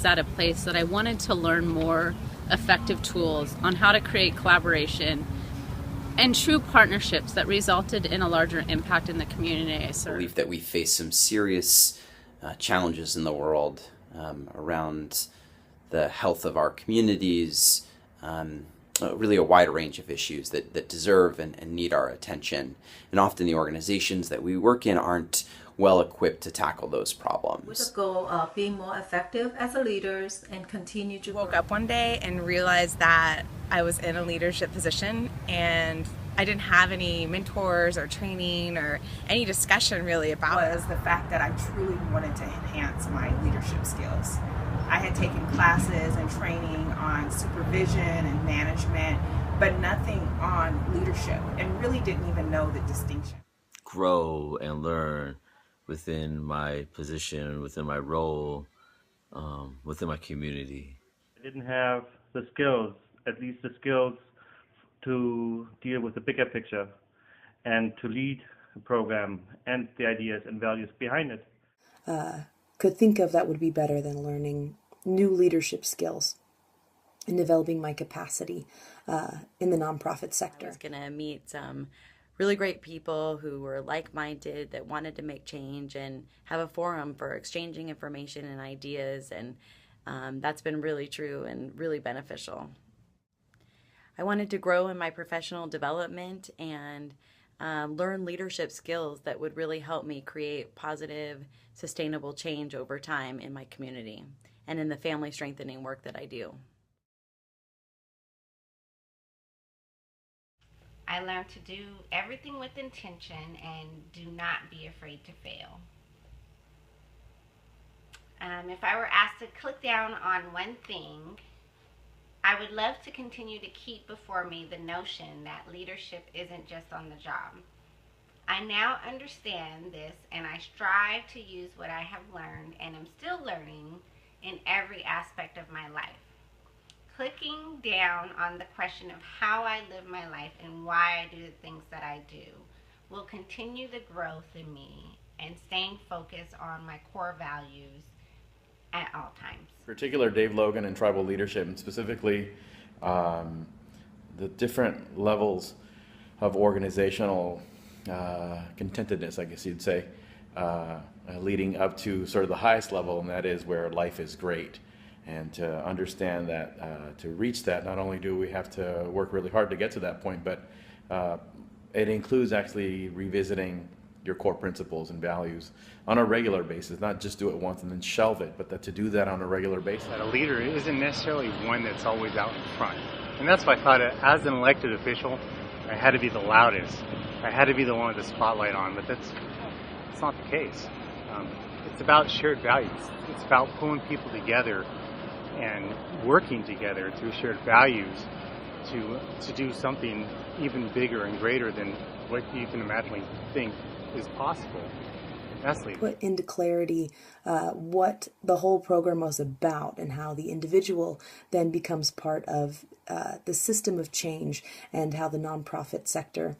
was at a place that I wanted to learn more effective tools on how to create collaboration and true partnerships that resulted in a larger impact in the community I serve. I believe that we face some serious challenges in the world around the health of our communities, really a wide range of issues that deserve and need our attention. And often the organizations that we work in aren't well equipped to tackle those problems. With the goal of being more effective as leaders and continue to woke up one day and realized that I was in a leadership position and I didn't have any mentors or training or any discussion really about it. Was the fact that I truly wanted to enhance my leadership skills. I had taken classes and training on supervision and management, but nothing on leadership, and really didn't even know the distinction. Grow and learn within my position, within my role, within my community. I didn't have the skills, at least the skills to deal with the bigger picture and to lead the program and the ideas and values behind it. Could think of that would be better than learning new leadership skills and developing my capacity in the nonprofit sector. I was going to meet some really great people who were like-minded, that wanted to make change and have a forum for exchanging information and ideas, and that's been really true and really beneficial. I wanted to grow in my professional development and learn leadership skills that would really help me create positive, sustainable change over time in my community and in the family strengthening work that I do. I learned to do everything with intention and do not be afraid to fail. If I were asked to click down on one thing, I would love to continue to keep before me the notion that leadership isn't just on the job. I now understand this, and I strive to use what I have learned and am still learning in every aspect of my life. Clicking down on the question of how I live my life and why I do the things that I do will continue the growth in me and staying focused on my core values at all times. Particular Dave Logan and tribal leadership, and specifically the different levels of organizational contentedness, I guess you'd say, leading up to sort of the highest level, and that is where life is great. And to understand that to reach that, not only do we have to work really hard to get to that point, but it includes actually revisiting your core principles and values on a regular basis, not just do it once and then shelve it, but that to do that on a regular basis. That a leader isn't necessarily one that's always out in front. And that's why I thought, as an elected official, I had to be the loudest. I had to be the one with the spotlight on, but that's not the case. It's about shared values. It's about pulling people together and working together through shared values to do something even bigger and greater than what you can imagine think is possible. That's leadership. Put into clarity what the whole program was about and how the individual then becomes part of the system of change, and how the nonprofit sector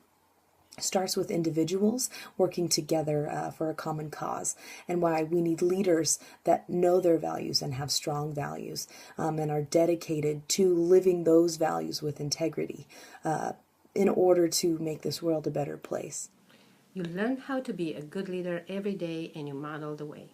starts with individuals working together for a common cause, and why we need leaders that know their values and have strong values and are dedicated to living those values with integrity in order to make this world a better place. You learn how to be a good leader every day, and you model the way.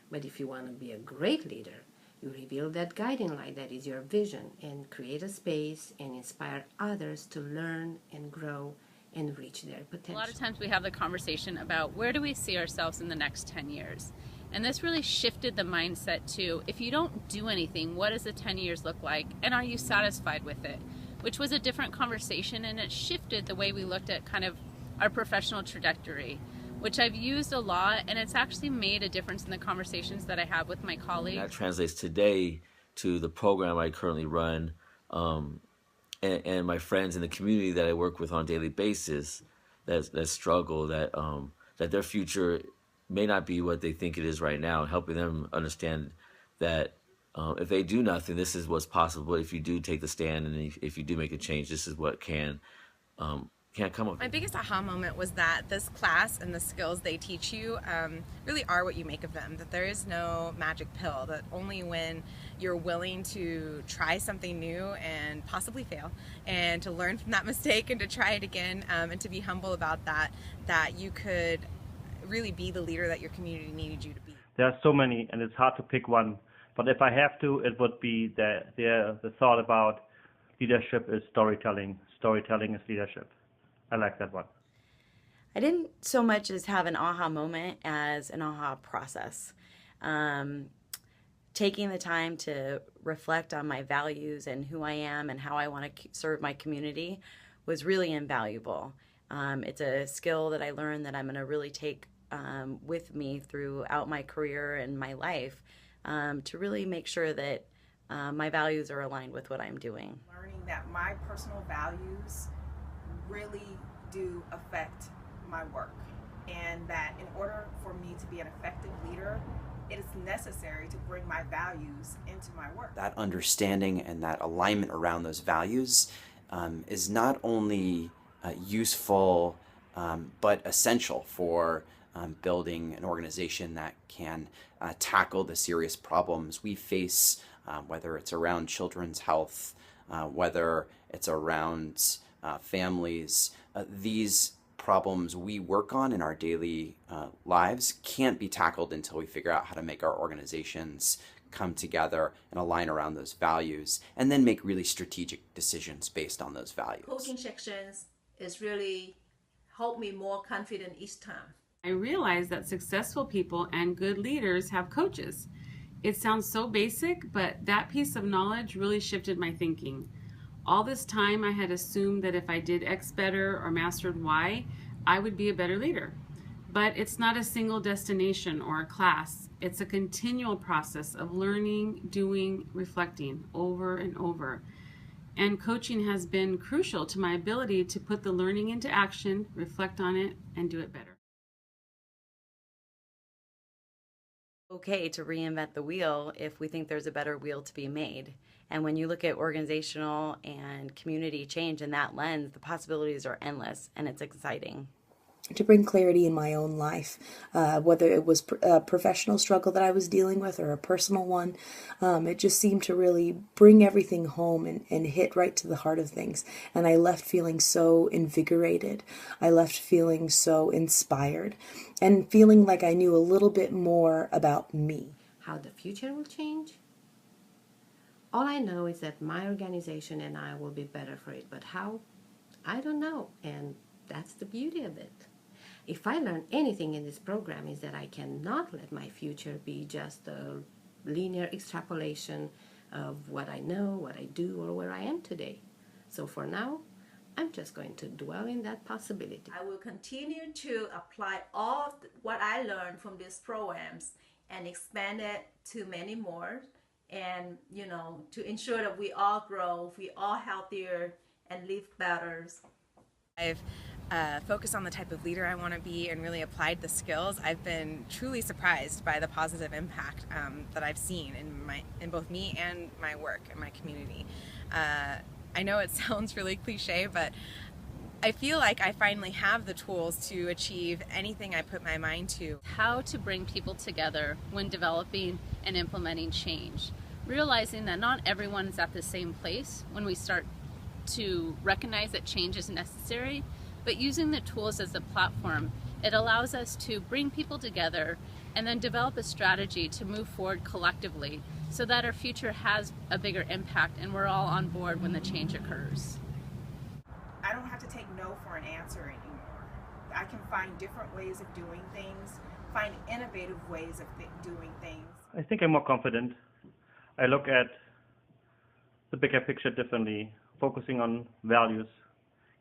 But if you want to be a great leader, you reveal that guiding light that is your vision and create a space and inspire others to learn and grow and reach their potential. A lot of times we have the conversation about where do we see ourselves in the next 10 years? And this really shifted the mindset to, if you don't do anything, what does the 10 years look like? And are you satisfied with it? Which was a different conversation, and it shifted the way we looked at kind of our professional trajectory, which I've used a lot, and it's actually made a difference in the conversations that I have with my colleagues. That translates today to the program I currently run, and my friends in the community that I work with on a daily basis that struggle, that their future may not be what they think it is right now, helping them understand that if they do nothing, this is what's possible. If you do take the stand and if you do make a change, this is what can can't come up My with. biggest aha moment was that this class and the skills they teach you really are what you make of them, that there is no magic pill, that only when you're willing to try something new and possibly fail and to learn from that mistake and to try it again and to be humble about that, that you could really be the leader that your community needed you to be. There are so many, and it's hard to pick one. But if I have to, it would be the thought about leadership is storytelling. Storytelling is leadership. I like that one. I didn't so much as have an aha moment as an aha process. Taking the time to reflect on my values and who I am and how I want to serve my community was really invaluable. It's a skill that I learned that I'm going to really take with me throughout my career and my life to really make sure that my values are aligned with what I'm doing. Learning that my personal values really do affect my work, and that in order for me to be an effective leader, it is necessary to bring my values into my work. That understanding and that alignment around those values is not only useful but essential for building an organization that can tackle the serious problems we face, whether it's around children's health, whether it's around families. These problems we work on in our daily lives can't be tackled until we figure out how to make our organizations come together and align around those values, and then make really strategic decisions based on those values. Coaching sections is really helped me more confident each time. I realized that successful people and good leaders have coaches. It sounds so basic, but that piece of knowledge really shifted my thinking. All this time I had assumed that if I did X better or mastered Y, I would be a better leader. But it's not a single destination or a class. It's a continual process of learning, doing, reflecting over and over. And coaching has been crucial to my ability to put the learning into action, reflect on it, and do it better. Okay to reinvent the wheel if we think there's a better wheel to be made. And when you look at organizational and community change in that lens, the possibilities are endless, and it's exciting. To bring clarity in my own life, whether it was a professional struggle that I was dealing with or a personal one. It just seemed to really bring everything home and hit right to the heart of things. And I left feeling so invigorated. I left feeling so inspired and feeling like I knew a little bit more about me. How the future will change? All I know is that my organization and I will be better for it. But how? I don't know. And that's the beauty of it. If I learn anything in this program is that I cannot let my future be just a linear extrapolation of what I know, what I do, or where I am today. So for now, I'm just going to dwell in that possibility. I will continue to apply all what I learned from these programs and expand it to many more, and to ensure that we all grow, we all healthier and live better. I've focused on the type of leader I want to be and really applied the skills. I've been truly surprised by the positive impact that I've seen in both me and my work and my community. I know it sounds really cliche, but I feel like I finally have the tools to achieve anything I put my mind to. How to bring people together when developing and implementing change. Realizing that not everyone is at the same place when we start to recognize that change is necessary, but using the tools as a platform, it allows us to bring people together and then develop a strategy to move forward collectively so that our future has a bigger impact and we're all on board when the change occurs. I don't have to take no for an answer anymore. I can find different ways of doing things, find innovative ways of doing things. I think I'm more confident. I look at the bigger picture differently, focusing on values,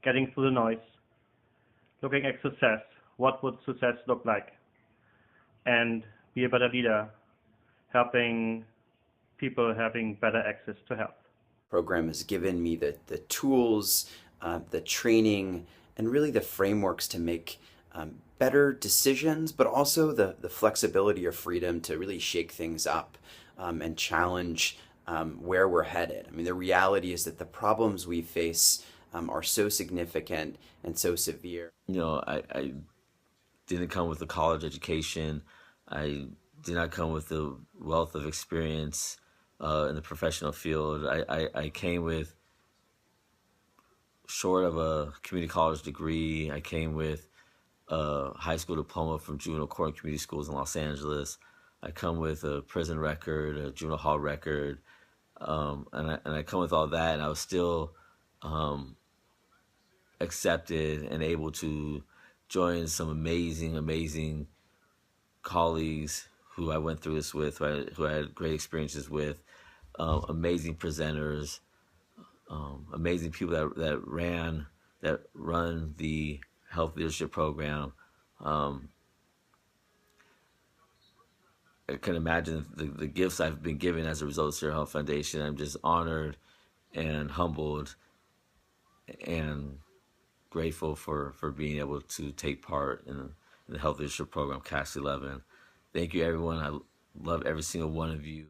getting through the noise, looking at success. What would success look like? And be a better leader, helping people having better access to health. The program has given me the tools, the training, and really the frameworks to make better decisions, but also the flexibility or freedom to really shake things up and challenge where we're headed. I mean, the reality is that the problems we face are so significant and so severe. You know, I didn't come with a college education. I did not come with the wealth of experience in the professional field. I came with short of a community college degree. I came with a high school diploma from juvenile court and community schools in Los Angeles. I come with a prison record, a juvenile hall record, and I come with all that, and I was still accepted and able to join some amazing colleagues who I went through this with, who I had great experiences with, amazing presenters, amazing people that run the health leadership program. I can imagine the gifts I've been given as a result of Sierra Health Foundation. I'm just honored and humbled and grateful for being able to take part in the health leadership program, Cast 11. Thank you, everyone. I love every single one of you.